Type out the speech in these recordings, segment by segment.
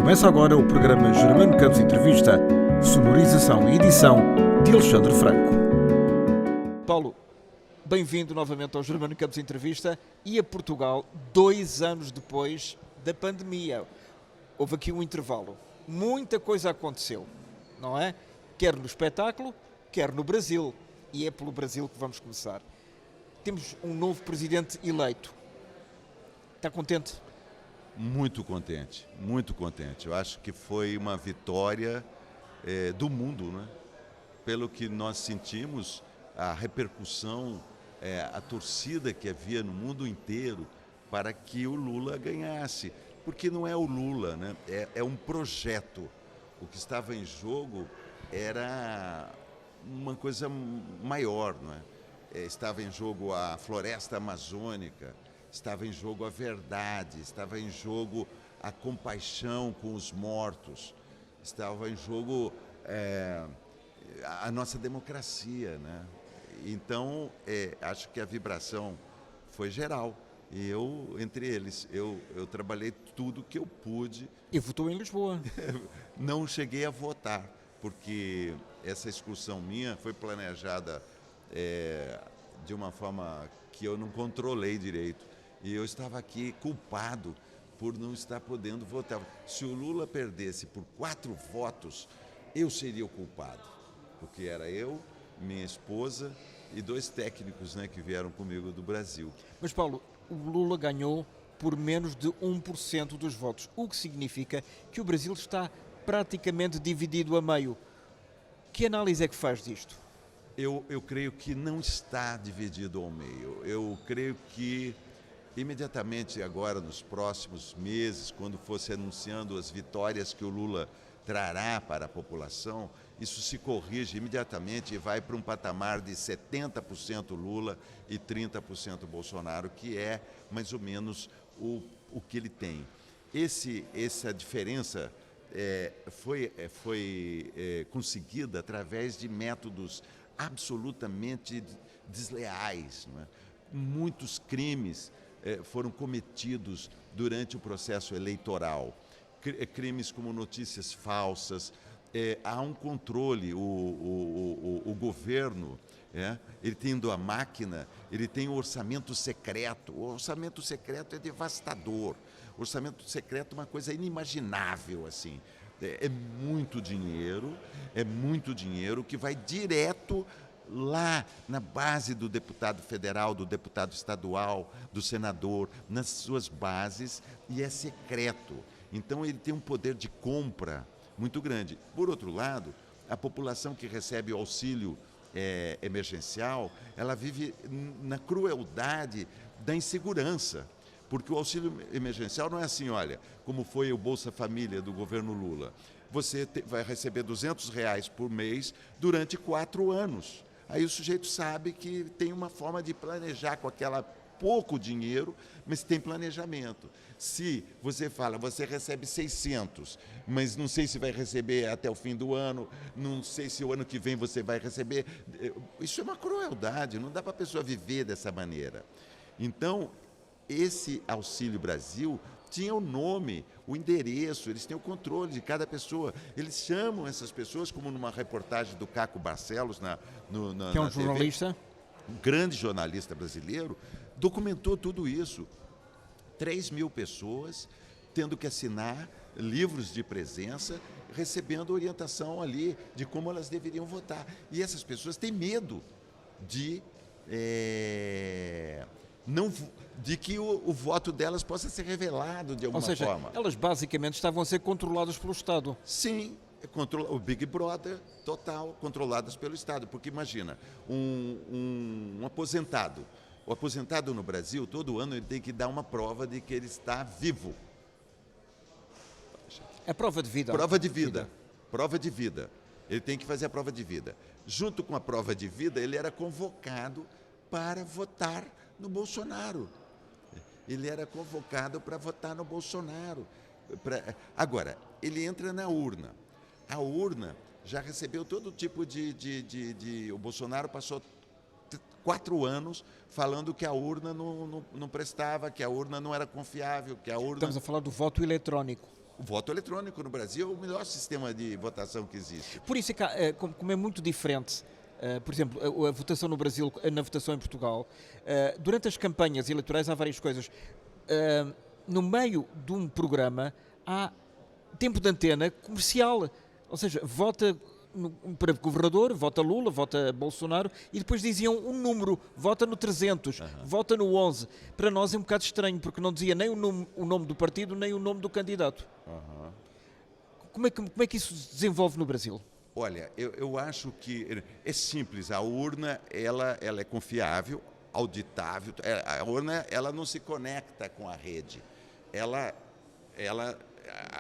Começa agora o programa Germano Campos Entrevista, sonorização e edição de Alexandre Franco. Paulo, bem-vindo novamente ao Germano Campos Entrevista e a Portugal, 2 anos depois da pandemia. Houve aqui um intervalo. Muita coisa aconteceu, não é? Quer no espetáculo, quer no Brasil. E é pelo Brasil que vamos começar. Temos um novo presidente eleito. Está contente? Muito contente, muito contente. Eu acho que foi uma vitória do mundo, né? Pelo que nós sentimos, a repercussão, a torcida que havia no mundo inteiro para que o Lula ganhasse. Porque não é o Lula, né? É um projeto. O que estava em jogo era uma coisa maior, não é? Estava em jogo a floresta amazônica, estava em jogo a verdade, estava em jogo a compaixão com os mortos, estava em jogo a nossa democracia, né? Então, acho que a vibração foi geral. E eu, entre eles, eu trabalhei tudo que eu pude. E votou em Lisboa? Não cheguei a votar, porque essa excursão minha foi planejada de uma forma que eu não controlei direito. E eu estava aqui culpado por não estar podendo votar. Se o Lula perdesse por 4 votos, eu seria o culpado. Porque era eu, minha esposa e 2 técnicos, né, que vieram comigo do Brasil. Mas, Paulo, o Lula ganhou por menos de 1% dos votos, o que significa que o Brasil está praticamente dividido a meio. Que análise é que faz disto? Eu creio que não está dividido ao meio. Eu creio que imediatamente agora, nos próximos meses, quando fosse anunciando as vitórias que o Lula trará para a população, isso se corrige imediatamente e vai para um patamar de 70% Lula e 30% Bolsonaro, que é mais ou menos o que ele tem. Essa diferença foi conseguida através de métodos absolutamente desleais, não é? Muitos crimes foram cometidos durante o processo eleitoral. Crimes como notícias falsas, há um controle, o governo, ele tendo a máquina, ele tem o orçamento secreto. O orçamento secreto é devastador. O orçamento secreto é uma coisa inimaginável, assim. É muito dinheiro que vai direto lá na base do deputado federal, do deputado estadual, do senador, nas suas bases, e é secreto. Então ele tem um poder de compra muito grande. Por outro lado, a população que recebe o auxílio emergencial, ela vive na crueldade da insegurança. Porque o auxílio emergencial não é assim, olha, como foi o Bolsa Família do governo Lula. Você vai receber R$200 por mês durante 4 anos. Aí o sujeito sabe que tem uma forma de planejar com aquela pouco dinheiro, mas tem planejamento. Se você fala, você recebe 600, mas não sei se vai receber até o fim do ano, não sei se o ano que vem você vai receber. Isso é uma crueldade, não dá para a pessoa viver dessa maneira. Então, esse Auxílio Brasil tinha o nome, o endereço, eles têm o controle de cada pessoa. Eles chamam essas pessoas, como numa reportagem do Caco Barcelos que é um jornalista, um grande jornalista brasileiro, documentou tudo isso. 3.000 pessoas tendo que assinar livros de presença, recebendo orientação ali de como elas deveriam votar. E essas pessoas têm medo de que o voto delas possa ser revelado de alguma forma. Elas basicamente estavam a ser controladas pelo Estado. Sim, o Big Brother total, controladas pelo Estado. Porque imagina, um aposentado. O aposentado no Brasil, todo ano, ele tem que dar uma prova de que ele está vivo. É prova de vida. Prova de vida. Prova de vida. Ele tem que fazer a prova de vida. Junto com a prova de vida, ele era convocado para votar no Bolsonaro. Ele era convocado para votar no Bolsonaro. Agora, ele entra na urna. A urna já recebeu todo tipo O Bolsonaro passou 4 anos falando que a urna não prestava, que a urna não era confiável, que a urna... Estamos a falar do voto eletrónico. O voto eletrônico no Brasil é o melhor sistema de votação que existe. Por isso é que, como é muito diferente, por exemplo, a votação no Brasil, na votação em Portugal, durante as campanhas eleitorais há várias coisas. No meio de um programa há tempo de antena comercial, ou seja, vota para governador, vota Lula, vota Bolsonaro, e depois diziam um número, vota no 300, vota no 11. Para nós é um bocado estranho, porque não dizia nem o nome do partido, nem o nome do candidato. Como é que isso se desenvolve no Brasil? Olha, eu acho que é simples. A urna, ela é confiável, auditável. A urna, ela não se conecta com a rede. Ela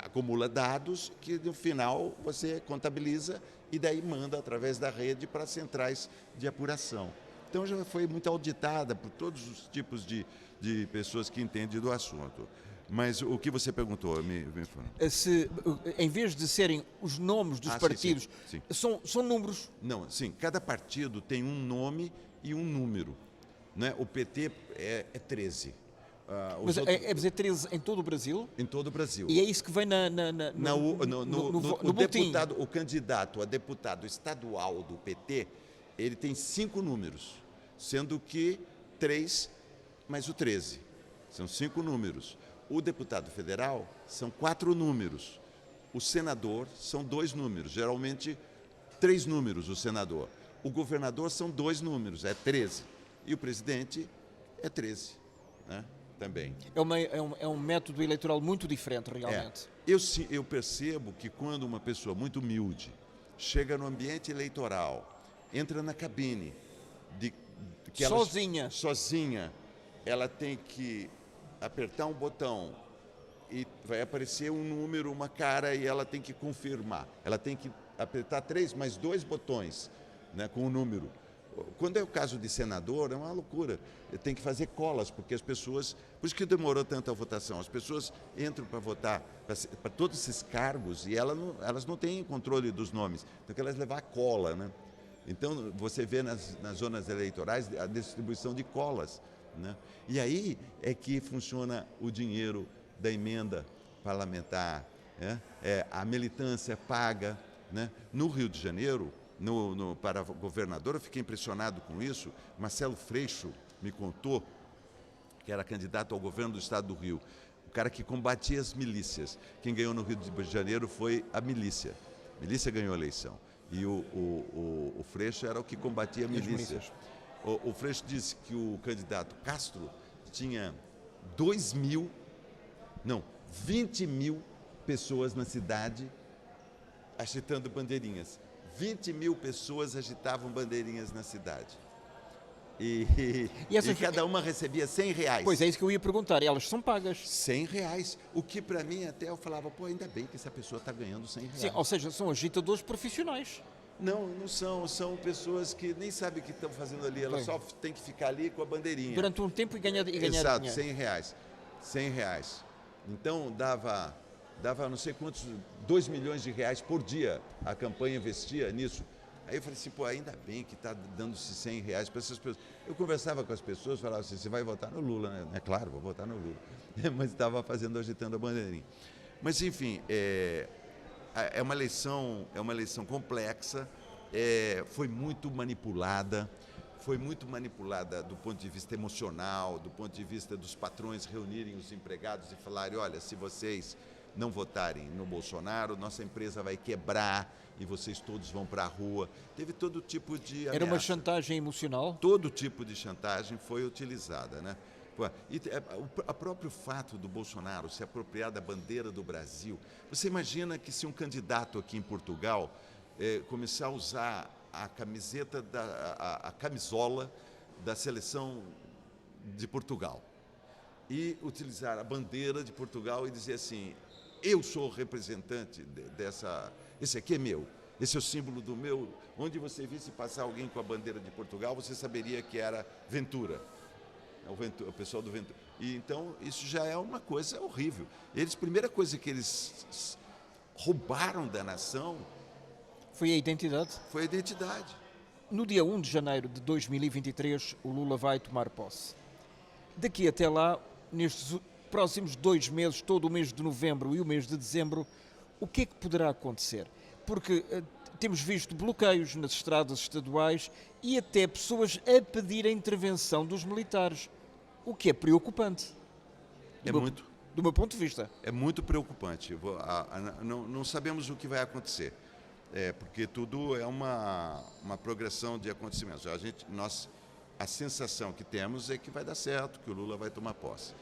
acumula dados que, no final, você contabiliza e daí manda através da rede para centrais de apuração. Então, já foi muito auditada por todos os tipos de pessoas que entendem do assunto. Mas o que você perguntou? Me fala. Se, em vez de serem os nomes dos partidos, sim. São números? Não, sim. Cada partido tem um nome e um número. Né? O PT é 13. Mas é dizer 13 em todo o Brasil? Em todo o Brasil. E é isso que vem no boletim. O candidato a deputado estadual do PT, ele tem 5 números, sendo que 3 mais o 13. São 5 números. O deputado federal são 4 números. O senador são 2 números, geralmente 3 números o senador. O governador são 2 números, é 13. E o presidente é 13, né? Também. É um método eleitoral muito diferente, realmente. Eu percebo que quando uma pessoa muito humilde chega no ambiente eleitoral, entra na cabine, sozinha, ela tem que apertar um botão e vai aparecer um número, uma cara, e ela tem que confirmar. Ela tem que apertar 3 mais 2 botões, né, com o número. Quando é o caso de senador, é uma loucura. Tem que fazer colas, porque as pessoas... Por isso que demorou tanto a votação. As pessoas entram para votar para todos esses cargos e elas não têm controle dos nomes. Então, elas levar cola, né? Então, você vê nas zonas eleitorais a distribuição de colas, né? E aí é que funciona o dinheiro da emenda parlamentar, né? A militância paga, né? No Rio de Janeiro... para governador, eu fiquei impressionado com isso. Marcelo Freixo me contou, que era candidato ao governo do estado do Rio, o cara que combatia as milícias. Quem ganhou no Rio de Janeiro foi a milícia. A milícia ganhou a eleição. E o Freixo era o que combatia a milícia. O Freixo disse que o candidato Castro tinha 20 mil pessoas na cidade agitando bandeirinhas. 20 mil pessoas agitavam bandeirinhas na cidade. E cada uma recebia R$100. Pois é isso que eu ia perguntar, elas são pagas. R$100. O que para mim até eu falava, ainda bem que essa pessoa está ganhando R$100. Sim, ou seja, são agitadores profissionais. Não são pessoas que nem sabem o que estão fazendo ali, elas só têm que ficar ali com a bandeirinha. Durante um tempo e ganhar Exato, dinheiro. R$100. Então dava não sei quantos, R$2 milhões por dia a campanha investia nisso. Aí eu falei assim, ainda bem que está dando-se R$100 para essas pessoas. Eu conversava com as pessoas, falava assim, você vai votar no Lula, né? É claro, vou votar no Lula. Mas estava agitando a bandeirinha. Mas, enfim, é uma eleição complexa, foi muito manipulada do ponto de vista emocional, do ponto de vista dos patrões reunirem os empregados e falarem, olha, se vocês não votarem no Bolsonaro, nossa empresa vai quebrar e vocês todos vão para a rua. Teve todo tipo de ameaça. Era uma chantagem emocional? Todo tipo de chantagem foi utilizada, né? E o próprio fato do Bolsonaro se apropriar da bandeira do Brasil, você imagina que se um candidato aqui em Portugal começar a usar a camiseta, a camisola da seleção de Portugal e utilizar a bandeira de Portugal e dizer assim, eu sou representante esse aqui é meu, esse é o símbolo do meu, onde você visse passar alguém com a bandeira de Portugal, você saberia que era Ventura. O pessoal do Ventura. E então, isso já é uma coisa horrível. A primeira coisa que eles roubaram da nação... Foi a identidade? Foi a identidade. No dia 1 de janeiro de 2023, o Lula vai tomar posse. Daqui até lá, nestes próximos 2 meses, todo o mês de novembro e o mês de dezembro, o que é que poderá acontecer? Porque temos visto bloqueios nas estradas estaduais e até pessoas a pedir a intervenção dos militares, o que é preocupante. Do meu ponto de vista. É muito preocupante. Não sabemos o que vai acontecer, porque tudo é uma progressão de acontecimentos. A sensação que temos é que vai dar certo, que o Lula vai tomar posse.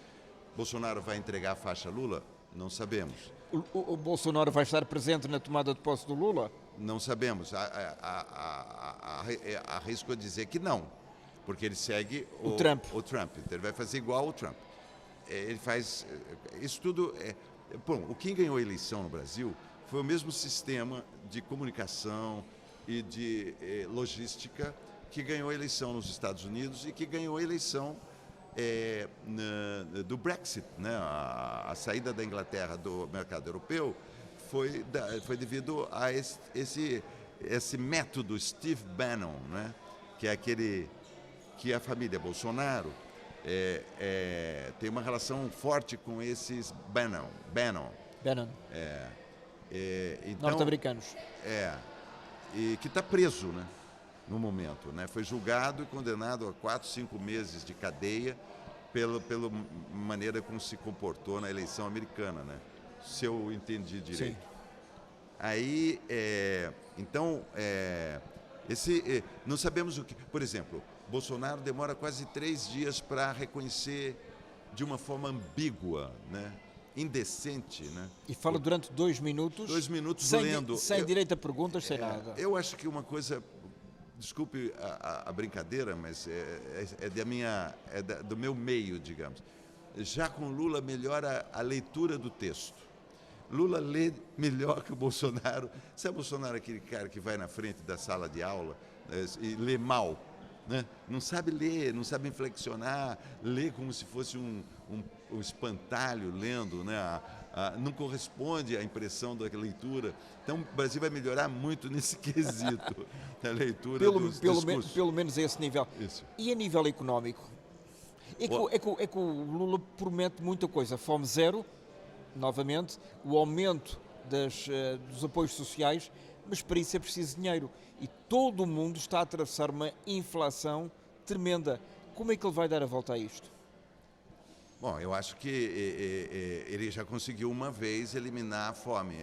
Bolsonaro vai entregar a faixa Lula? Não sabemos. O Bolsonaro vai estar presente na tomada de posse do Lula? Não sabemos. Arrisco a dizer que não, porque ele segue o Trump. Então ele vai fazer igual ao Trump. Ele faz isso tudo. Bom, o quem ganhou a eleição no Brasil foi o mesmo sistema de comunicação e de logística que ganhou a eleição nos Estados Unidos e que ganhou a eleição do Brexit, né? A saída da Inglaterra do mercado europeu foi devido a esse método Steve Bannon, né? Que é aquele que a família Bolsonaro tem uma relação forte com esses Bannon. Então, norte-americanos. E que está preso, né? No momento, né? Foi julgado e condenado a 4, 5 meses de cadeia pela maneira como se comportou na eleição americana, né? Se eu entendi direito. Sim. Aí, não sabemos o que... Por exemplo, Bolsonaro demora quase 3 dias para reconhecer de uma forma ambígua, né? Indecente, né? E fala durante 2 minutos. 2 minutos lendo. Sem direito a perguntas, sem nada. Eu acho que uma coisa... Desculpe a brincadeira, mas do meu meio, digamos. Já com Lula melhora a leitura do texto. Lula lê melhor que o Bolsonaro. Sabe o Bolsonaro, aquele cara que vai na frente da sala de aula e lê mal, né? Não sabe ler, não sabe inflexionar, lê como se fosse um espantalho lendo, né? Não corresponde à impressão da leitura. Então, o Brasil vai melhorar muito nesse quesito, a leitura dos discursos. Pelo menos a esse nível. Isso. E a nível económico? É que o Lula promete muita coisa. Fome zero, novamente, o aumento dos apoios sociais, mas para isso é preciso dinheiro. E todo o mundo está a atravessar uma inflação tremenda. Como é que ele vai dar a volta a isto? Bom, eu acho que ele já conseguiu uma vez eliminar a fome.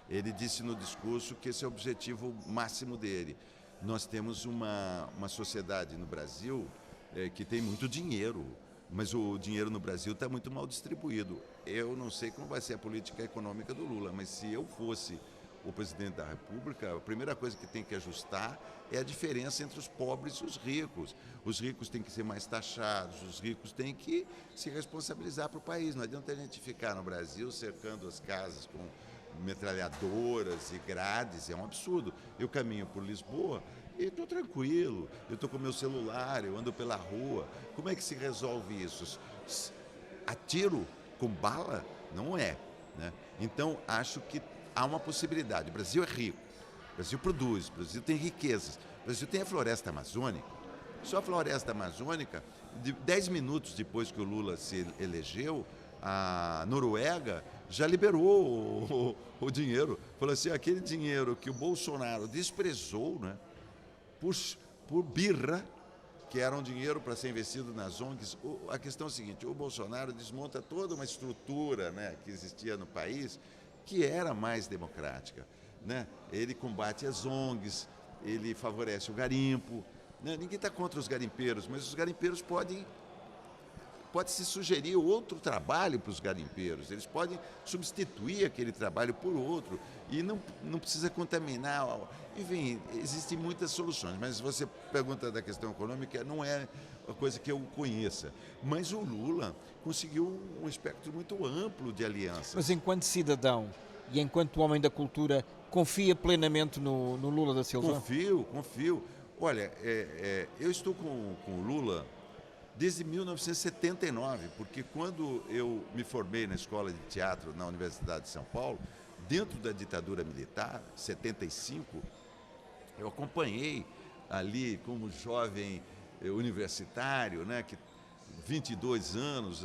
Ele disse no discurso que esse é o objetivo máximo dele. Nós temos uma sociedade no Brasil que tem muito dinheiro, mas o dinheiro no Brasil está muito mal distribuído. Eu não sei como vai ser a política econômica do Lula, mas se eu fosse o presidente da República, a primeira coisa que tem que ajustar é a diferença entre os pobres e os ricos. Os ricos têm que ser mais taxados, os ricos têm que se responsabilizar para o país. Não adianta a gente ficar no Brasil cercando as casas com metralhadoras e grades, é um absurdo. Eu caminho por Lisboa e estou tranquilo, eu estou com meu celular, eu ando pela rua. Como é que se resolve isso? Atiro com bala? Não é, né? Então, acho que há uma possibilidade. O Brasil é rico, o Brasil produz, o Brasil tem riquezas, o Brasil tem a floresta amazônica. Só a floresta amazônica, 10 minutos depois que o Lula se elegeu, a Noruega já liberou o dinheiro. Falou assim, aquele dinheiro que o Bolsonaro desprezou, né, por birra, que era um dinheiro para ser investido nas ONGs. A questão é a seguinte, o Bolsonaro desmonta toda uma estrutura, né, que existia no país, que era mais democrática, né? Ele combate as ONGs, ele favorece o garimpo, né? Ninguém está contra os garimpeiros, mas os garimpeiros pode-se sugerir outro trabalho para os garimpeiros, eles podem substituir aquele trabalho por outro e não precisa contaminar. Enfim, existem muitas soluções, mas você pergunta da questão econômica, não é uma coisa que eu conheça. Mas o Lula conseguiu um espectro muito amplo de alianças. Mas enquanto cidadão e enquanto homem da cultura, confia plenamente no Lula da Silva? Confio. Olha, eu estou com o Lula desde 1979, porque quando eu me formei na Escola de Teatro na Universidade de São Paulo, dentro da ditadura militar, 75, eu acompanhei ali como jovem universitário, né, que 22 anos,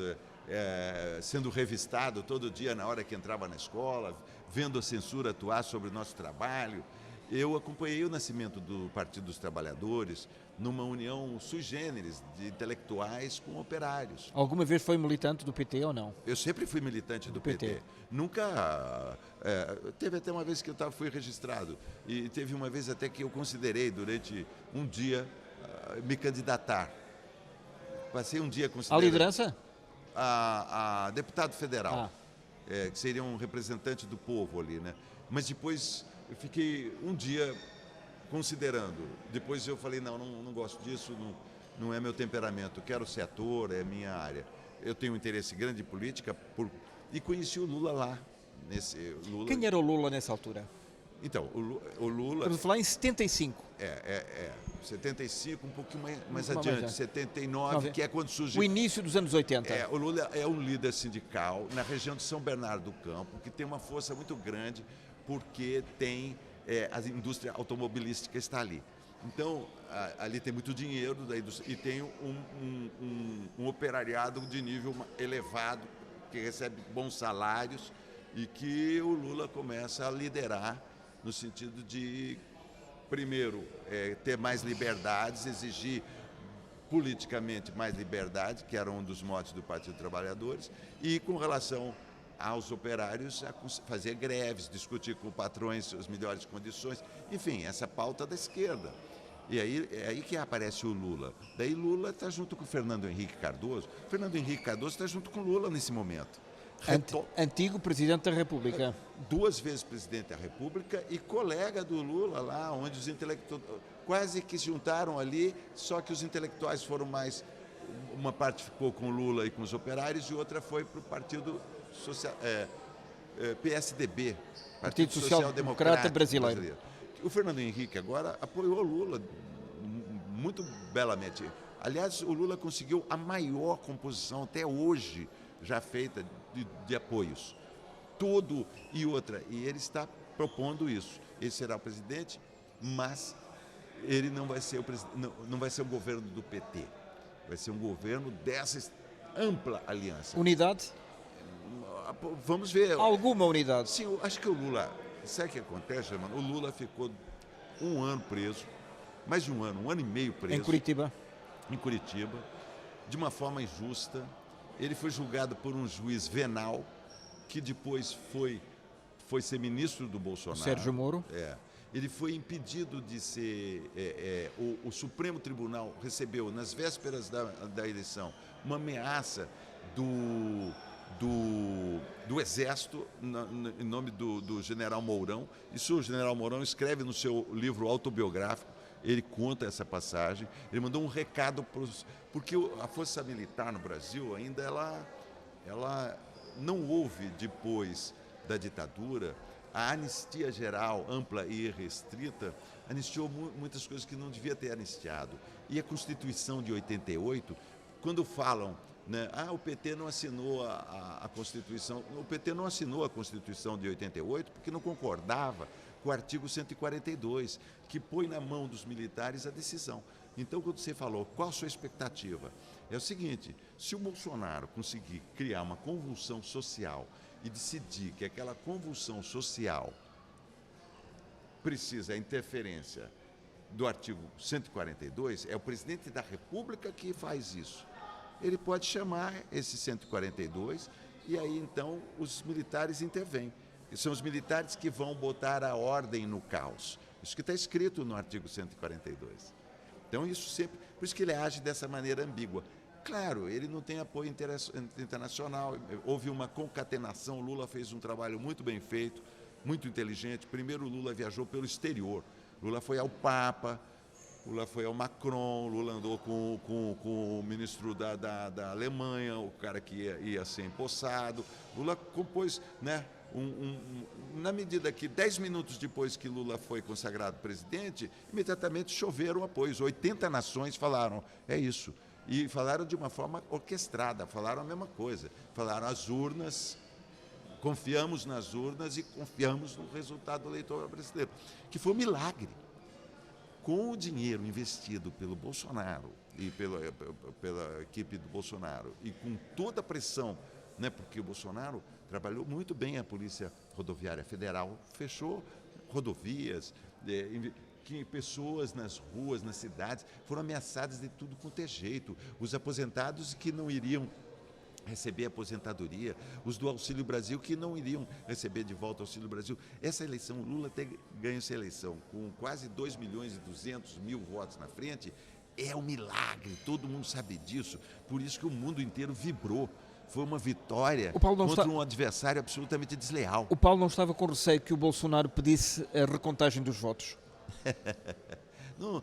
sendo revistado todo dia na hora que entrava na escola, vendo a censura atuar sobre o nosso trabalho. Eu acompanhei o nascimento do Partido dos Trabalhadores numa união sui generis de intelectuais com operários. Alguma vez foi militante do PT ou não? Eu sempre fui militante do PT. Nunca... teve até uma vez que eu fui registrado e teve uma vez até que eu considerei durante um dia me candidatar. Passei um dia considerando... A liderança? A deputado federal, que seria um representante do povo ali, né? Mas depois eu fiquei um dia considerando. Depois eu falei, não gosto disso, não é meu temperamento, quero ser ator, é minha área. Eu tenho um interesse grande em política e conheci o Lula lá. Quem era o Lula nessa altura? Então, o Lula... Estamos a falar em 75. 75, um pouquinho mais adiante, 79, que é quando surge... O início dos anos 80. O Lula é um líder sindical na região de São Bernardo do Campo, que tem uma força muito grande, porque tem a indústria automobilística está ali. Então, ali tem muito dinheiro da indústria, e tem um operariado de nível elevado, que recebe bons salários, e que o Lula começa a liderar no sentido de, primeiro, ter mais liberdades, exigir politicamente mais liberdade, que era um dos motes do Partido dos Trabalhadores, e com relação aos operários, a fazer greves, discutir com patrões as melhores condições, enfim, essa pauta da esquerda. E aí é aí que aparece o Lula. Daí Lula está junto com o Fernando Henrique Cardoso. Fernando Henrique Cardoso está junto com o Lula nesse momento. Antigo presidente da República. 2 vezes presidente da República e colega do Lula lá, onde os intelectuais quase que se juntaram ali, só que os intelectuais foram mais... Uma parte ficou com o Lula e com os operários e outra foi para o Partido Social, PSDB, Partido Social Democrata Brasileiro. O Fernando Henrique agora apoiou o Lula muito belamente. Aliás, o Lula conseguiu a maior composição até hoje já feita de apoios. Tudo e outra. E ele está propondo isso. Ele será o presidente, mas ele não vai ser o governo do PT. Vai ser um governo dessa ampla aliança. Unidade? Vamos ver. Alguma unidade? Sim, eu acho que o Lula... Sabe o que acontece, mano? O Lula ficou 1 ano preso, mais de 1 ano, 1 ano e meio preso. Em Curitiba? Em Curitiba, de uma forma injusta. Ele foi julgado por um juiz venal, que depois foi ser ministro do Bolsonaro. O Sérgio Moro. Ele foi impedido de ser... o Supremo Tribunal recebeu, nas vésperas da eleição, uma ameaça do Exército, em nome do general Mourão. Isso o general Mourão escreve no seu livro autobiográfico, ele conta essa passagem, ele mandou um recado porque a força militar no Brasil ainda ela não houve, depois da ditadura, a anistia geral, ampla e irrestrita, anistiou muitas coisas que não devia ter anistiado. E a Constituição de 88, quando falam, né, o PT não assinou a Constituição, o PT não assinou a Constituição de 88 porque não concordava com o artigo 142, que põe na mão dos militares a decisão. Então, quando você falou, qual a sua expectativa? É o seguinte, se o Bolsonaro conseguir criar uma convulsão social e decidir que aquela convulsão social precisa a interferência do artigo 142, é o presidente da República que faz isso. Ele pode chamar esse 142 e aí, então, os militares intervêm. E são os militares que vão botar a ordem no caos. Isso que está escrito no artigo 142. Então, isso sempre... Por isso que ele age dessa maneira ambígua. Claro, ele não tem apoio internacional, houve uma concatenação, o Lula fez um trabalho muito bem feito, muito inteligente. Primeiro, o Lula viajou pelo exterior. Lula foi ao Papa, Lula foi ao Macron, Lula andou com o ministro da Alemanha, o cara que ia ser empossado. Lula compôs, né, na medida que 10 minutos depois que Lula foi consagrado presidente, imediatamente choveram apoios. 80 nações falaram, é isso. E falaram de uma forma orquestrada, falaram a mesma coisa. Falaram as urnas, confiamos nas urnas e confiamos no resultado eleitoral brasileiro, que foi um milagre. com o dinheiro investido pelo Bolsonaro e pela equipe do Bolsonaro e com toda a pressão, né, porque o Bolsonaro trabalhou muito bem a Polícia Rodoviária Federal, fechou rodovias, que pessoas nas ruas, nas cidades, foram ameaçadas de tudo quanto é jeito. Os aposentados que não iriam receber aposentadoria, os do Auxílio Brasil que não iriam receber de volta o Auxílio Brasil. Essa eleição, Lula ter ganho essa eleição com quase 2.200.000 votos na frente, é um milagre, todo mundo sabe disso, por isso que o mundo inteiro vibrou. Foi uma vitória contra um adversário absolutamente desleal. O Paulo não estava com receio que o Bolsonaro pedisse a recontagem dos votos? Não,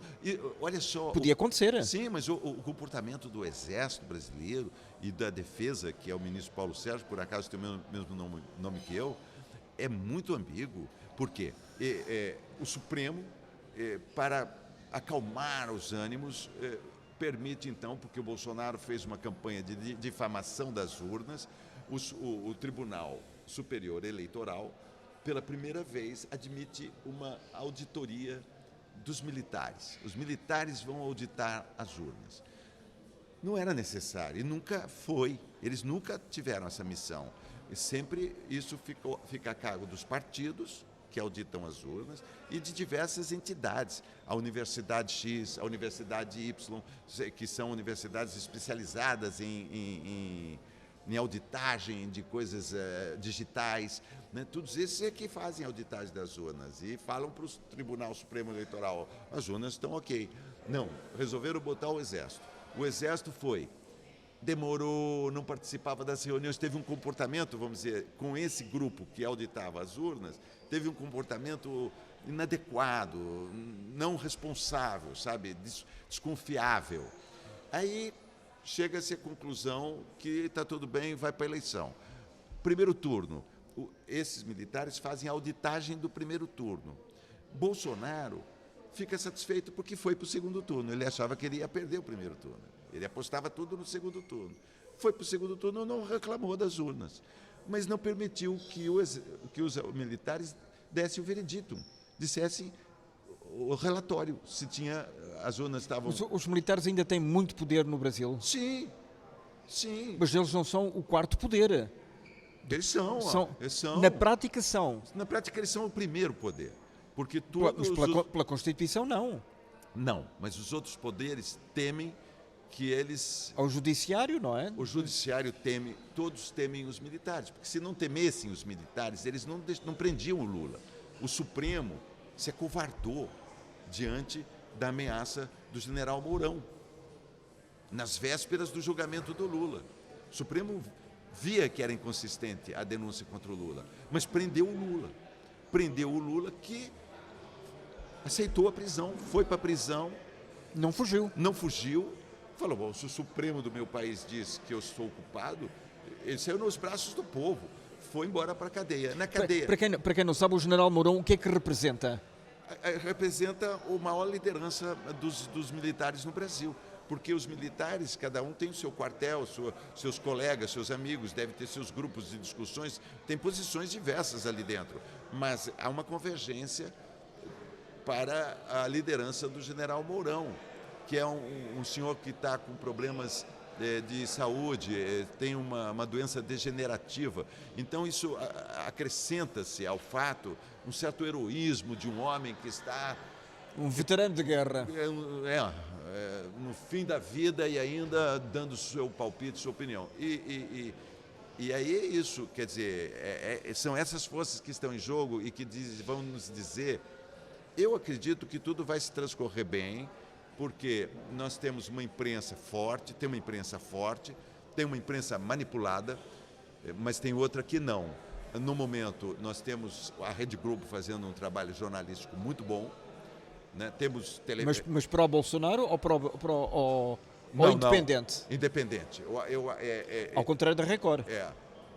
olha só. Podia acontecer. Sim, mas o comportamento do Exército Brasileiro e da Defesa, que é o ministro Paulo Sérgio, por acaso tem o mesmo nome que eu, é muito ambíguo. Por quê? O Supremo, para acalmar os ânimos, permite então, porque o Bolsonaro fez uma campanha de difamação das urnas, o Tribunal Superior Eleitoral, pela primeira vez, admite uma auditoria dos militares. Os militares vão auditar as urnas. Não era necessário e nunca foi. Eles nunca tiveram essa missão. E sempre isso fica a cargo dos partidos, que auditam as urnas, e de diversas entidades. A Universidade X, a Universidade Y, que são universidades especializadas em auditagem de coisas digitais, né? Todos esses é que fazem auditagem das urnas e falam para o Tribunal Supremo Eleitoral, as urnas estão ok. Não, resolveram botar o Exército. O Exército demorou, não participava das reuniões, teve um comportamento, vamos dizer, com esse grupo que auditava as urnas, teve um comportamento inadequado, não responsável, sabe, desconfiável. Aí chega-se à conclusão que está tudo bem, vai para a eleição. Primeiro turno, esses militares fazem a auditagem do primeiro turno. Bolsonaro fica satisfeito porque foi para o segundo turno. Ele achava que ele ia perder o primeiro turno. Ele apostava tudo no segundo turno. Foi para o segundo turno, não reclamou das urnas, mas não permitiu que os militares dessem o veredito, dissessem o relatório, se tinha, as urnas estavam... Os militares ainda têm muito poder no Brasil? Sim, sim. Mas eles não são o quarto poder. Eles são. Na prática são. Na prática eles são o primeiro poder. Porque pela Constituição não. Não, mas os outros poderes temem que eles... Ao Judiciário, não é? O Judiciário teme, todos temem os militares, porque se não temessem os militares, eles não prendiam o Lula. O Supremo se acovardou diante da ameaça do general Mourão, nas vésperas do julgamento do Lula. O Supremo via que era inconsistente a denúncia contra o Lula, mas prendeu o Lula. Prendeu o Lula, que aceitou a prisão, foi para a prisão. Não fugiu. Não fugiu. Falou, bom, se o Supremo do meu país diz que eu sou culpado, ele saiu nos braços do povo, foi embora para a cadeia. Na cadeia. Para quem não sabe, o general Mourão, o que é que representa? Representa a maior liderança dos militares no Brasil. Porque os militares, cada um tem o seu quartel, seus colegas, seus amigos, deve ter seus grupos de discussões, tem posições diversas ali dentro. Mas há uma convergência para a liderança do general Mourão, que é um senhor que está com problemas de saúde, tem uma doença degenerativa. Então isso acrescenta-se ao fato um certo heroísmo de um homem que está... Um veterano de guerra. No fim da vida e ainda dando seu palpite, sua opinião. E aí é isso, quer dizer, são essas forças que estão em jogo e que vão nos dizer... Eu acredito que tudo vai se transcorrer bem, porque nós temos uma imprensa forte, tem uma imprensa manipulada, mas tem outra que não. No momento, nós temos a Rede Globo fazendo um trabalho jornalístico muito bom, né? Temos mas pró-Bolsonaro ou não, independente? Não, independente. Ao contrário da Record.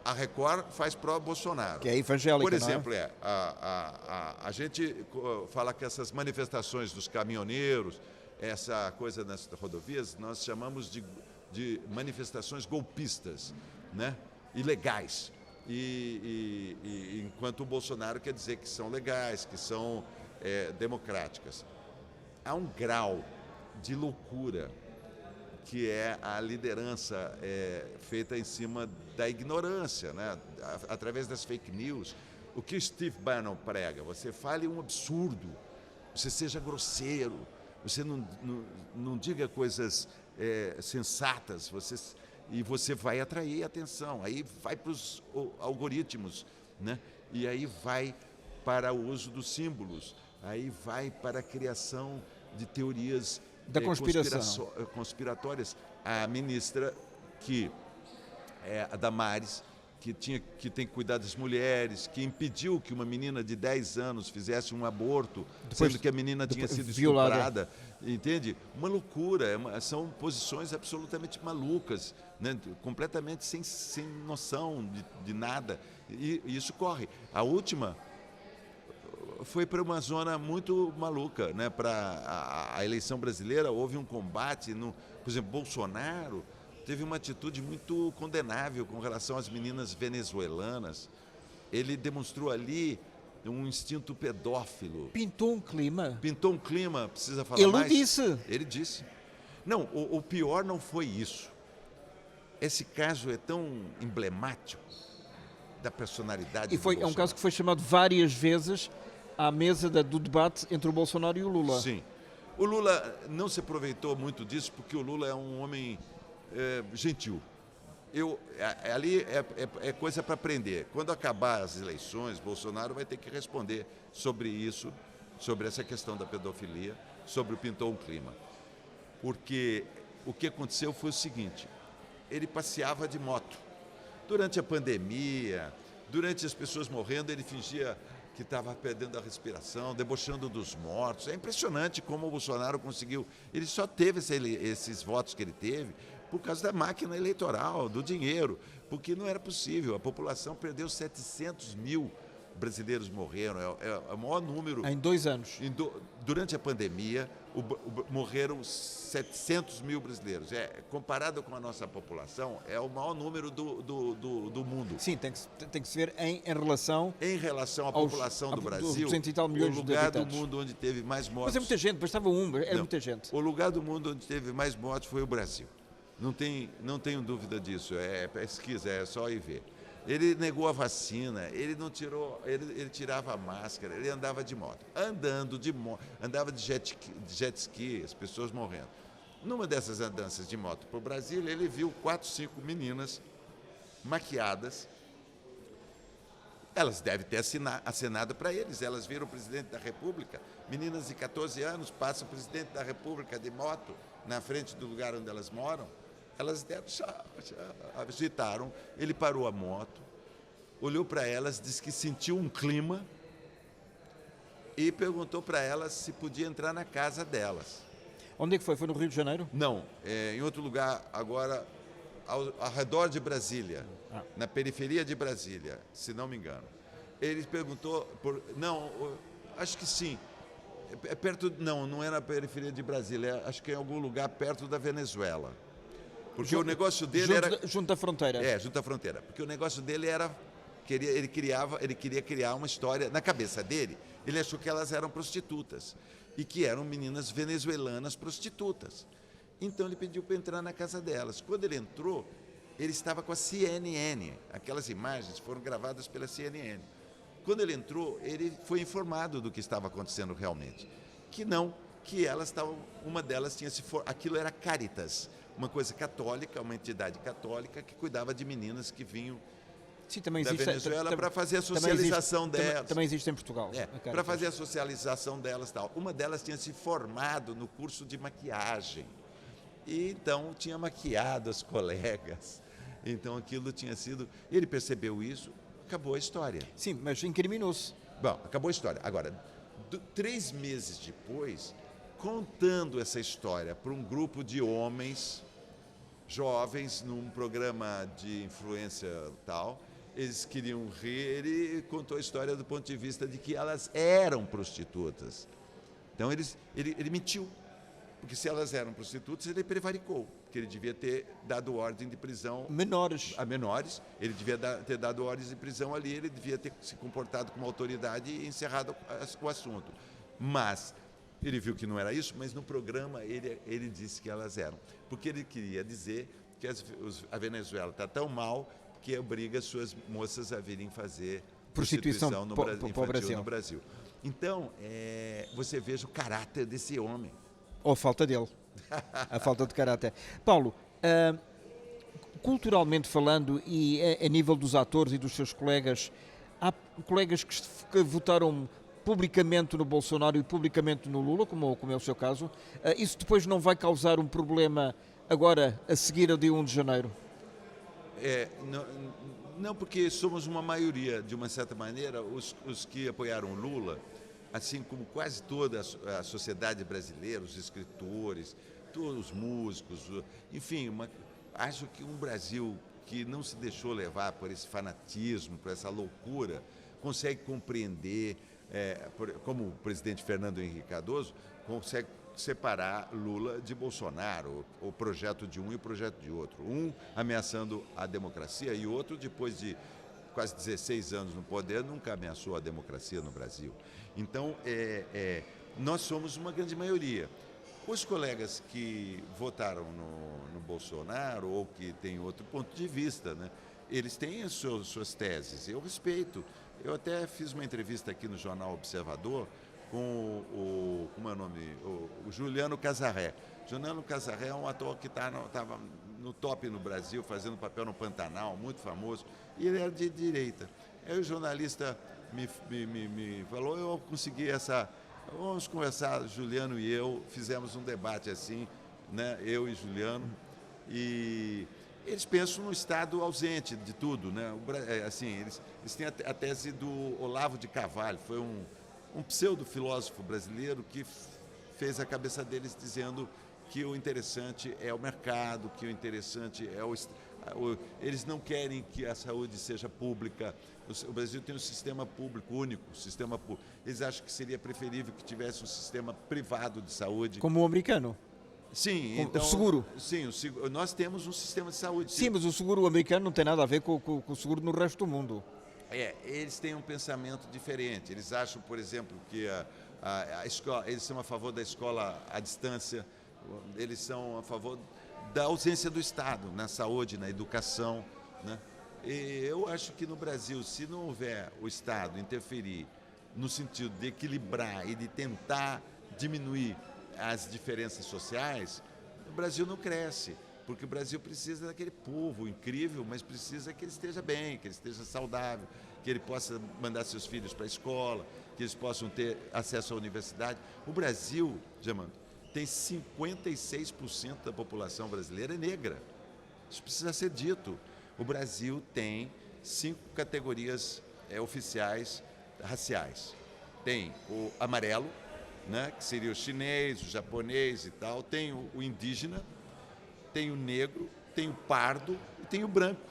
A Record faz pró-Bolsonaro. Que é evangélica, por exemplo, a gente fala que essas manifestações dos caminhoneiros, essa coisa nas rodovias, nós chamamos de manifestações golpistas, né? Ilegais. Enquanto o Bolsonaro quer dizer que são legais, que são democráticas. há um grau de loucura que é a liderança feita em cima da ignorância, né? Através das fake news. O que Steve Bannon prega? Você fale um absurdo, você seja grosseiro, você não diga coisas sensatas, e você vai atrair atenção. Aí vai para os algoritmos, né? E aí vai para o uso dos símbolos, aí vai para a criação de teorias da conspiração. Conspiratórias. A ministra, que é a Damares, que tem que cuidar das mulheres, que impediu que uma menina de 10 anos fizesse um aborto, sendo que a menina tinha sido estuprada, entende? Uma loucura, são posições absolutamente malucas, né? Completamente sem noção de nada, e isso corre. A última foi para uma zona muito maluca, né? Para a eleição brasileira houve um combate, por exemplo, Bolsonaro teve uma atitude muito condenável com relação às meninas venezuelanas. Ele demonstrou ali um instinto pedófilo. Pintou um clima. Pintou um clima, precisa falar Ele mais? disse. Ele disse. Não, o pior não foi isso. Esse caso é tão emblemático da personalidade do Bolsonaro. É um caso que foi chamado várias vezes à mesa do debate entre o Bolsonaro e o Lula. Sim. O Lula não se aproveitou muito disso porque o Lula é um homem gentil. Ali é coisa para aprender. Quando acabar as eleições, Bolsonaro vai ter que responder sobre isso, sobre essa questão da pedofilia, sobre o pintou um clima. Porque o que aconteceu foi o seguinte, ele passeava de moto. Durante a pandemia, durante as pessoas morrendo, ele fingia que estava perdendo a respiração, debochando dos mortos. É impressionante como o Bolsonaro conseguiu. Ele só teve esses votos que ele teve por causa da máquina eleitoral, do dinheiro, porque não era possível. A população perdeu 700 mil brasileiros morreram, é o maior número. Em 2 anos. Durante a pandemia, morreram 700 mil brasileiros. Comparado com a nossa população, é o maior número do mundo. Sim, tem que se ver em relação... Em relação à população do Brasil, 200 e tal milhões o lugar do mundo onde teve mais mortes... Mas é muita gente, bastava muita gente. O lugar do mundo onde teve mais mortes foi o Brasil. Não tenho dúvida disso, pesquisa, é só ir ver. Ele negou a vacina, ele tirava a máscara, ele andava de moto. Andava de jet ski, as pessoas morrendo. Numa dessas andanças de moto para o Brasil, ele viu 4, 5 meninas maquiadas. Elas devem ter acenado para eles, elas viram o presidente da República. Meninas de 14 anos passam o presidente da República de moto na frente do lugar onde elas moram. Elas deram agitaram, ele parou a moto, olhou para elas, disse que sentiu um clima e perguntou para elas se podia entrar na casa delas. Onde é que foi? Foi no Rio de Janeiro? Não, em outro lugar, agora ao redor de Brasília, na periferia de Brasília, se não me engano. Ele perguntou, acho que sim, não é na periferia de Brasília, acho que é em algum lugar perto da Venezuela. Porque o negócio dele era... Junto à fronteira. Junto à fronteira. Porque o negócio dele era... Ele queria criar uma história... Na cabeça dele, ele achou que elas eram prostitutas. E que eram meninas venezuelanas prostitutas. Então ele pediu para entrar na casa delas. Quando ele entrou, ele estava com a CNN. Aquelas imagens foram gravadas pela CNN. Quando ele entrou, ele foi informado do que estava acontecendo realmente. Que elas estavam... Uma delas tinha se... Aquilo era Caritas. Uma coisa católica, uma entidade católica que cuidava de meninas que vinham da Venezuela para fazer a socialização delas. Também existe em Portugal. Para fazer a socialização delas e tal. Uma delas tinha se formado no curso de maquiagem. E então tinha maquiado as colegas. Então aquilo tinha sido... Ele percebeu isso, acabou a história. Sim, mas incriminou-se. Bom, acabou a história. Agora, 3 meses depois, contando essa história para um grupo de homens jovens num programa de influência tal, eles queriam rir, ele contou a história do ponto de vista de que elas eram prostitutas. Então ele mentiu, porque se elas eram prostitutas, ele prevaricou, que ele devia ter dado ordem de prisão menores. A menores, ele devia ter dado ordens de prisão ali, ele devia ter se comportado como autoridade e encerrado o assunto. Mas Ele viu que não era isso, mas no programa ele disse que elas eram. Porque ele queria dizer que a Venezuela está tão mal que obriga suas moças a virem fazer prostituição infantil no Brasil. Então, você veja o caráter desse homem. Ou a falta dele. A falta de caráter. Paulo, culturalmente falando e a nível dos atores e dos seus colegas, há colegas que votaram publicamente no Bolsonaro e publicamente no Lula, como é o seu caso. Isso depois não vai causar um problema agora, a seguir ao dia 1 de janeiro? Não, porque somos uma maioria, de uma certa maneira, os que apoiaram o Lula, assim como quase toda a sociedade brasileira, os escritores, todos os músicos, enfim, acho que um Brasil que não se deixou levar por esse fanatismo, por essa loucura, consegue compreender, como o presidente Fernando Henrique Cardoso, consegue separar Lula de Bolsonaro, o projeto de um e o projeto de outro. Um ameaçando a democracia e o outro, depois de quase 16 anos no poder, nunca ameaçou a democracia no Brasil. Então, nós somos uma grande maioria. Os colegas que votaram no Bolsonaro ou que têm outro ponto de vista, né, eles têm as suas teses, eu respeito. Eu até fiz uma entrevista aqui no Jornal Observador com como é o nome? O Juliano Casarré. Juliano Casarré é um ator que estava no top no Brasil, fazendo papel no Pantanal, muito famoso, e ele era de direita. Aí o jornalista me falou, eu consegui vamos conversar, Juliano e eu, fizemos um debate assim, né, eu e Juliano, e eles pensam no Estado ausente de tudo, né? Assim, eles têm a tese do Olavo de Carvalho, foi um pseudo-filósofo brasileiro que fez a cabeça deles dizendo que o interessante é o mercado, que o interessante é eles não querem que a saúde seja pública. O Brasil tem um sistema público único, sistema público. Eles acham que seria preferível que tivesse um sistema privado de saúde. Como o americano? Sim, então, o seguro. Sim, nós temos um sistema de saúde. Sim, mas o seguro americano não tem nada a ver com o seguro no resto do mundo. Eles têm um pensamento diferente. Eles acham, por exemplo, que a escola, eles são a favor da escola à distância, eles são a favor da ausência do Estado na saúde, na educação, né? E eu acho que no Brasil, se não houver o Estado interferir no sentido de equilibrar e de tentar diminuir as diferenças sociais, o Brasil não cresce. Porque o Brasil precisa daquele povo incrível, mas precisa que ele esteja bem, que ele esteja saudável, que ele possa mandar seus filhos para a escola, que eles possam ter acesso à universidade. O Brasil, Germano, tem 56% da população brasileira é negra. Isso precisa ser dito. O Brasil tem 5 categorias oficiais raciais. Tem o amarelo, né, que seria o chinês, o japonês e tal. Tem o indígena, tem o negro, tem o pardo e tem o branco.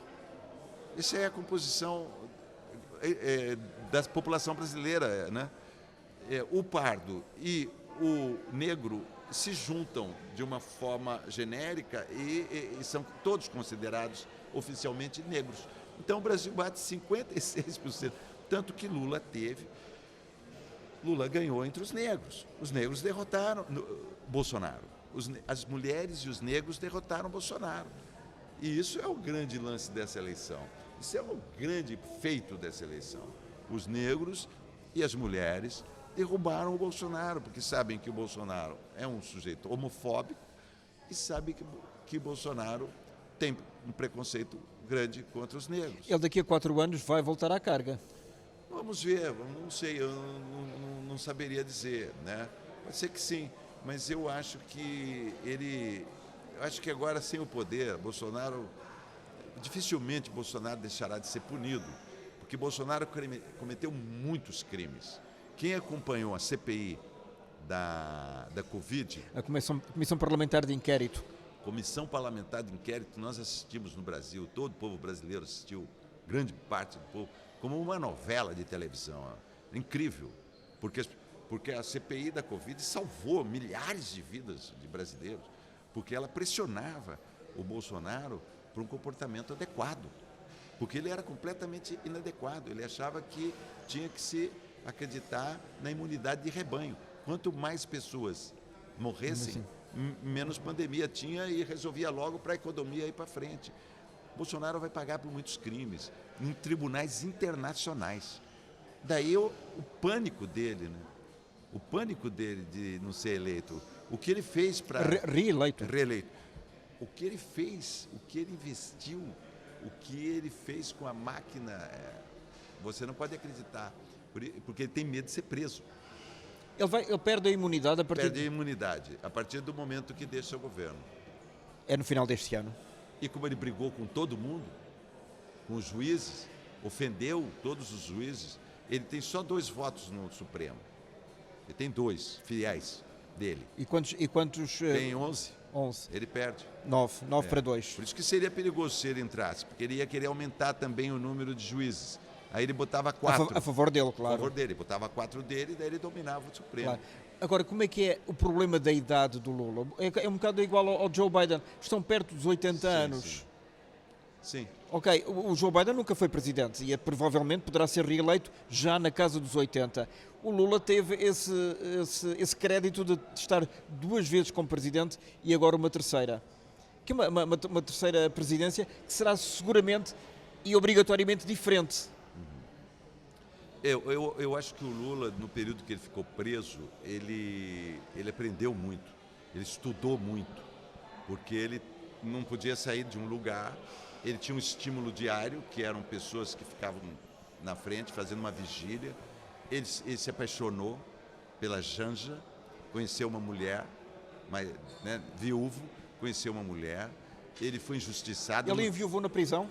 Essa é a composição da população brasileira, né? O pardo e o negro se juntam de uma forma genérica e são todos considerados oficialmente negros. Então o Brasil bate 56%, tanto que Lula ganhou entre os negros. Os negros derrotaram Bolsonaro. As mulheres e os negros derrotaram Bolsonaro. E isso é o grande lance dessa eleição. Isso é o grande feito dessa eleição. Os negros e as mulheres derrubaram o Bolsonaro, porque sabem que o Bolsonaro é um sujeito homofóbico e sabem que Bolsonaro tem um preconceito grande contra os negros. Ele daqui a 4 anos vai voltar à carga. Vamos ver, não sei, eu não saberia dizer, né? Pode ser que sim, mas eu acho que agora sem o poder, dificilmente Bolsonaro deixará de ser punido, porque Bolsonaro cometeu muitos crimes. Quem acompanhou a CPI da Covid... A Comissão Parlamentar de Inquérito. Comissão Parlamentar de Inquérito, nós assistimos no Brasil, todo o povo brasileiro assistiu, grande parte do povo, como uma novela de televisão. Incrível, porque a CPI da Covid salvou milhares de vidas de brasileiros, porque ela pressionava o Bolsonaro para um comportamento adequado, porque ele era completamente inadequado, ele achava que tinha que se acreditar na imunidade de rebanho. Quanto mais pessoas morressem, menos pandemia tinha e resolvia logo para a economia ir para frente. Bolsonaro vai pagar por muitos crimes em tribunais internacionais. Daí o pânico dele, né? O pânico dele de não ser eleito. O que ele fez para... Reeleito. O que ele fez, o que ele investiu, o que ele fez com a máquina, você não pode acreditar, porque ele tem medo de ser preso. Ele perde a imunidade a partir... Perde a imunidade a partir do momento que deixa o governo. É no final deste ano. E como ele brigou com todo mundo, com os juízes, ofendeu todos os juízes, ele tem só 2 votos no Supremo. Ele tem 2 fiéis dele. E quantos Tem 11. 11. Ele perde. 9 para 2. Por isso que seria perigoso se ele entrasse, porque ele ia querer aumentar também o número de juízes. Aí ele botava 4. A favor dele, claro. A favor dele. Botava 4 dele e daí ele dominava o Supremo. Claro. Agora, como é que é o problema da idade do Lula? É um bocado igual ao Joe Biden. Estão perto dos 80 anos. Sim. Ok, o Joe Biden nunca foi presidente e provavelmente poderá ser reeleito já na casa dos 80. O Lula teve esse crédito de estar 2 vezes como presidente e agora uma terceira. Que é uma terceira presidência que será seguramente e obrigatoriamente diferente. Eu acho que o Lula, no período que ele ficou preso, ele aprendeu muito, ele estudou muito, porque ele não podia sair de um lugar, ele tinha um estímulo diário, que eram pessoas que ficavam na frente fazendo uma vigília. Ele se apaixonou pela Janja, conheceu uma mulher, viúvo, conheceu uma mulher, ele foi injustiçado. Ele enviou na prisão?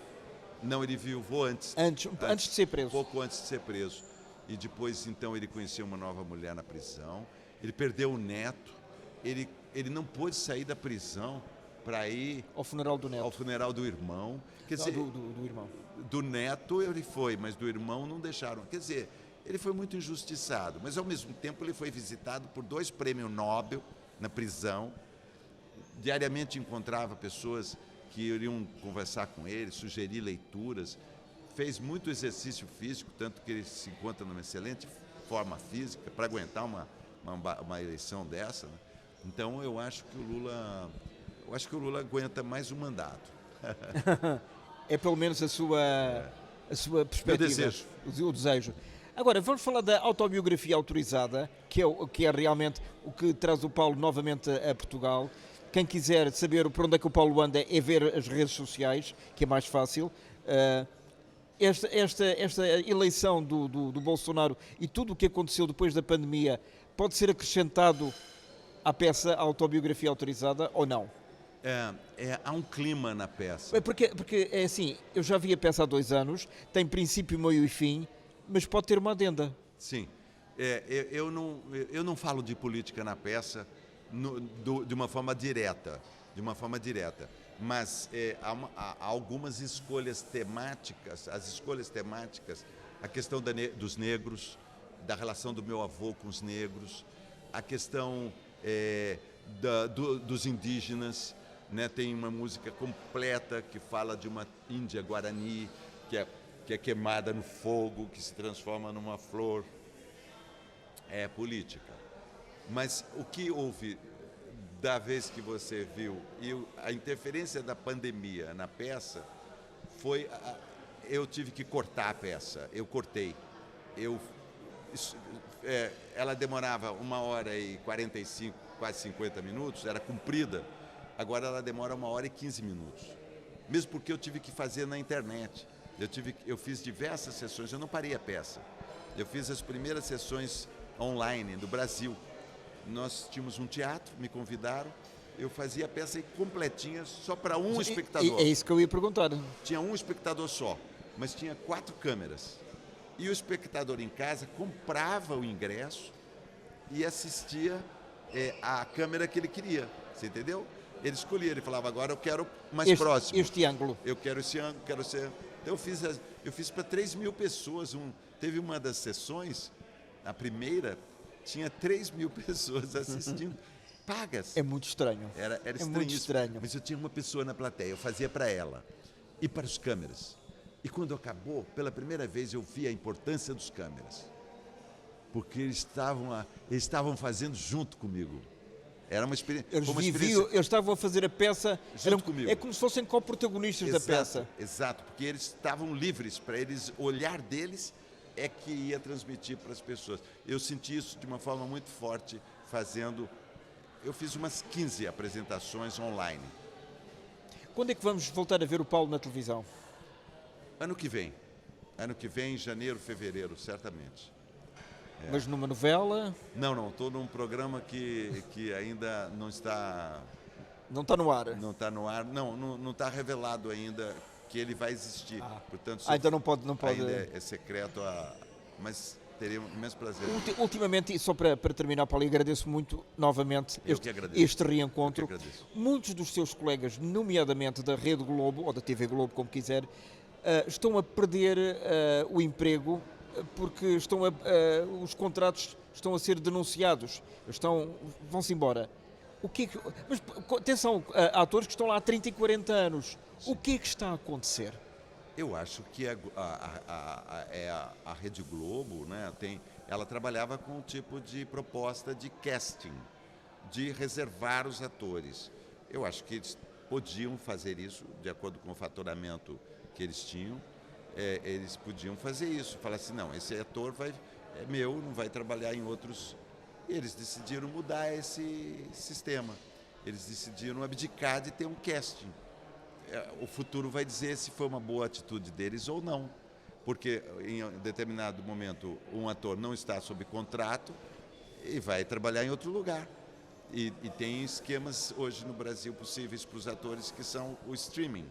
Não, ele viuvou antes de ser preso. Pouco antes de ser preso. E depois, então, ele conheceu uma nova mulher na prisão. Ele perdeu o neto. Ele não pôde sair da prisão para ir... Ao funeral do neto. Ao funeral do irmão. Quer dizer, do irmão. Do neto ele foi, mas do irmão não deixaram. Quer dizer, ele foi muito injustiçado. Mas, ao mesmo tempo, ele foi visitado por 2 prêmios Nobel na prisão. Diariamente encontrava pessoas que iriam conversar com ele, sugerir leituras, fez muito exercício físico, tanto que ele se encontra numa excelente forma física para aguentar uma eleição dessa, né? Então eu acho que o Lula aguenta mais um mandato. É pelo menos a sua perspectiva, o desejo. Agora, vamos falar da autobiografia autorizada, que é realmente o que traz o Paulo novamente a Portugal. Quem quiser saber por onde é que o Paulo anda é ver as redes sociais, que é mais fácil. Esta eleição do Bolsonaro e tudo o que aconteceu depois da pandemia pode ser acrescentado à peça autobiografia autorizada ou não? Há um clima na peça. Porque é assim, eu já vi a peça há 2 anos, tem princípio, meio e fim, mas pode ter uma adenda. Sim. Eu não falo de política na peça de uma forma direta, mas há algumas escolhas temáticas, a questão dos negros, da relação do meu avô com os negros, a questão dos indígenas, né? Tem uma música completa que fala de uma índia guarani que é queimada no fogo, que se transforma numa flor. É política. Mas o que houve da vez que você viu e a interferência da pandemia na peça foi... Eu tive que cortar a peça, eu cortei. Ela demorava 1h45, quase 50 minutos, era comprida. Agora ela demora 1h15 minutos. Mesmo porque eu tive que fazer na internet. Eu fiz diversas sessões, eu não parei a peça. Eu fiz as primeiras sessões online do Brasil. Nós tínhamos um teatro, me convidaram, eu fazia a peça completinha só para um espectador. É isso que eu ia perguntar. Tinha um espectador só, mas tinha 4 câmeras. E o espectador em casa comprava o ingresso e assistia a câmera que ele queria, você entendeu? Ele escolhia, ele falava, agora eu quero mais próximo. Este ângulo. Eu quero esse ângulo, quero ser... Então eu fiz para 3.000 pessoas. Teve uma das sessões, a primeira, tinha 3.000 pessoas assistindo, pagas. É muito estranho. Era estranho, muito estranho. Mas eu tinha uma pessoa na plateia, eu fazia para ela e para os câmeras. E quando acabou, pela primeira vez eu vi a importância dos câmeras. porque eles estavam fazendo junto comigo. Era uma experiência. Eles estavam a fazer a peça junto comigo. É como se fossem co-protagonistas da peça. Exato, porque eles estavam livres para eles, o olhar deles é que ia transmitir para as pessoas. Eu senti isso de uma forma muito forte fazendo. Eu fiz umas 15 apresentações online. Quando é que vamos voltar a ver o Paulo na televisão? Ano que vem. Ano que vem, janeiro, fevereiro, certamente. Mas numa novela? Não, estou num programa que ainda não está... Não está no ar? Não está no ar, não está revelado ainda que ele vai existir. Portanto, então não pode... Ainda é secreto, mas teria um imenso prazer. Ultimamente, e só para terminar, Paulo, agradeço muito novamente este reencontro. Muitos dos seus colegas, nomeadamente da Rede Globo, ou da TV Globo, como quiser, estão a perder o emprego porque os contratos estão a ser denunciados, vão-se embora. Mas atenção, há atores que estão lá há 30 e 40 anos. Sim. O que é que está a acontecer? Eu acho que a Rede Globo, né, ela trabalhava com um tipo de proposta de casting, de reservar os atores. Eu acho que eles podiam fazer isso, de acordo com o faturamento que eles tinham. Eles podiam fazer isso, falar assim, não, esse ator é meu, não vai trabalhar em outros. E eles decidiram mudar esse sistema. Eles decidiram abdicar de ter um casting. O futuro vai dizer se foi uma boa atitude deles ou não. Porque em determinado momento um ator não está sob contrato e vai trabalhar em outro lugar. E tem esquemas hoje no Brasil possíveis para os atores que são o streaming.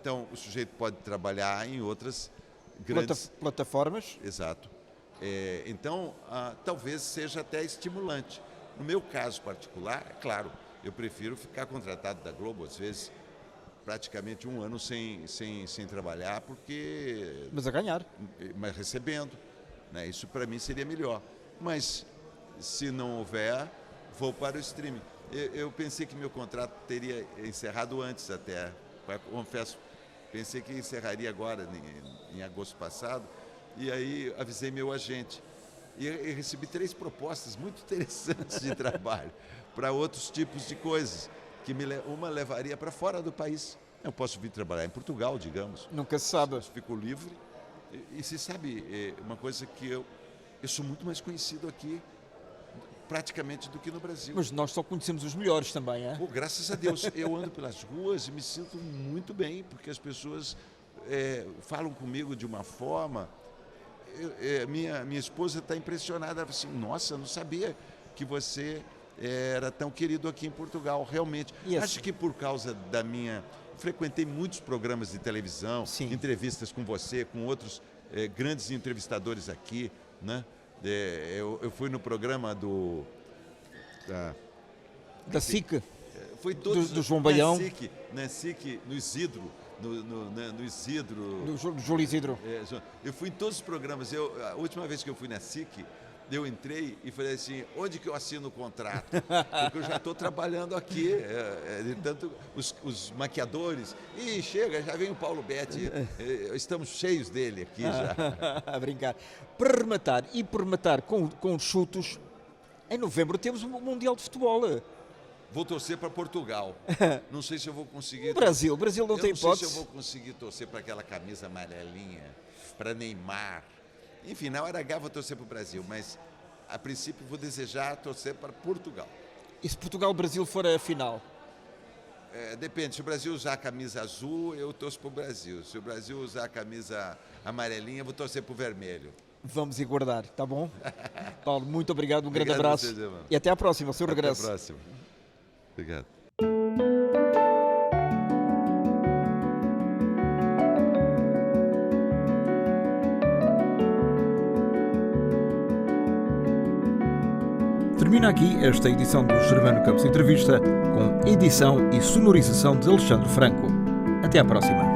Então, o sujeito pode trabalhar em outras grandes... plataformas? Exato. Então, talvez seja até estimulante. No meu caso particular, é claro, eu prefiro ficar contratado da Globo, às vezes, praticamente um ano sem trabalhar, porque... Mas a ganhar. Mas recebendo. Né? Isso, para mim, seria melhor. Mas, se não houver, vou para o streaming. Eu pensei que meu contrato teria encerrado antes até, confesso. Pensei que encerraria agora, em agosto passado, e aí avisei meu agente. E recebi 3 propostas muito interessantes de trabalho para outros tipos de coisas, que uma levaria para fora do país. Eu posso vir trabalhar em Portugal, digamos. Nunca se sabe. Eu fico livre. E se sabe, uma coisa que eu sou muito mais conhecido aqui, praticamente, do que no Brasil. Mas nós só conhecemos os melhores também, é? Graças a Deus. Eu ando pelas ruas e me sinto muito bem, porque as pessoas falam comigo de uma forma... Minha esposa está impressionada. Ela fala assim, nossa, eu não sabia que você era tão querido aqui em Portugal, realmente. Acho que por causa da minha... Frequentei muitos programas de televisão, sim, entrevistas com você, com outros grandes entrevistadores aqui, né? Eu fui no programa da SIC, foi todos, do João Baião, na SIC, no Isidro, no Isidro, do Júlio Isidro. Eu fui em todos os programas. A última vez que eu fui na SIC, eu entrei e falei assim, onde que eu assino o contrato? Porque eu já estou trabalhando aqui, tanto os maquiadores. E chega, já vem o Paulo Betti, estamos cheios dele aqui já. A brincar. Para rematar com chutos, em novembro temos o Mundial de Futebol. Vou torcer para Portugal. Não sei se eu vou conseguir... O Brasil não tem hipótese. Não sei se eu vou conseguir torcer para aquela camisa amarelinha, para Neymar. Enfim, na hora H vou torcer para o Brasil, mas a princípio vou desejar torcer para Portugal. E se Portugal-Brasil for a final? Depende, se o Brasil usar a camisa azul, eu torço para o Brasil. Se o Brasil usar a camisa amarelinha, eu vou torcer para o vermelho. Vamos aguardar, tá bom? Paulo, muito obrigado, grande abraço. Você, e até à próxima, ao seu regresso. Até a próxima. Obrigado. Termina aqui esta edição do Germano Campos Entrevista, com edição e sonorização de Alexandre Franco. Até à próxima.